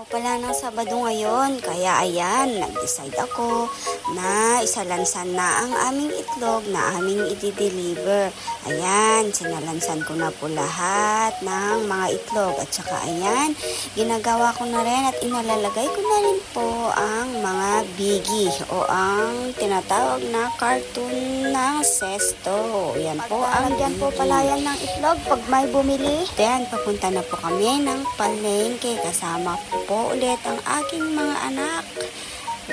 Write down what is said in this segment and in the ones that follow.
Araw pala ng Sabado ngayon, kaya ayan, nag-decide ako na isalansan na ang aming itlog na aming i-deliver. Ayan, sinalansan ko na po lahat ng mga itlog at saka ayan, ginagawa ko na rin at inalalagay ko na rin po ang mga biggie o ang tinatawag na carton ng sesto. Yan po ang dyan po pala yan ng itlog pag may bumili. Then, papunta na po kami ng palengke kasama po ulit ang aking mga anak,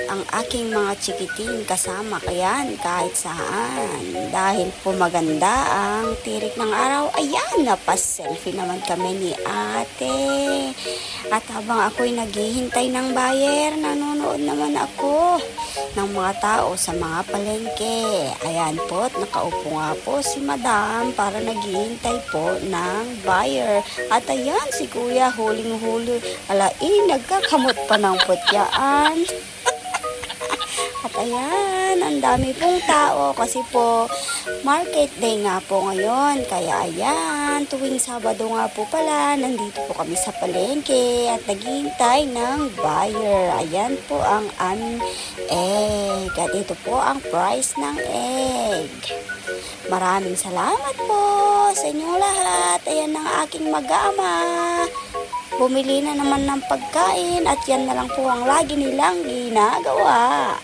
ang aking mga chikiting kasama kayan kahit saan. Dahil po maganda ang tirik ng araw, ayan, napas-selfie naman kami ni ate. At habang ako'y naghihintay ng buyer, nanonood naman ako ng mga tao sa mga palengke. Ayan po, at nakaupo nga po si madam para naghihintay po ng buyer. At ayan, si kuya huling-huli. Nagkakamot pa ng putyaan. At ayan, ang dami pong tao kasi po market day nga po ngayon. Kaya ayan, tuwing Sabado nga po pala, nandito po kami sa palengke at naghihintay ng buyer. Ayan po ang aming egg. At ito po ang price ng egg. Maraming salamat po sa inyong lahat. Ayan ang aking mag-ama. Bumili na naman ng pagkain at yan na lang po ang lagi nilang ginagawa.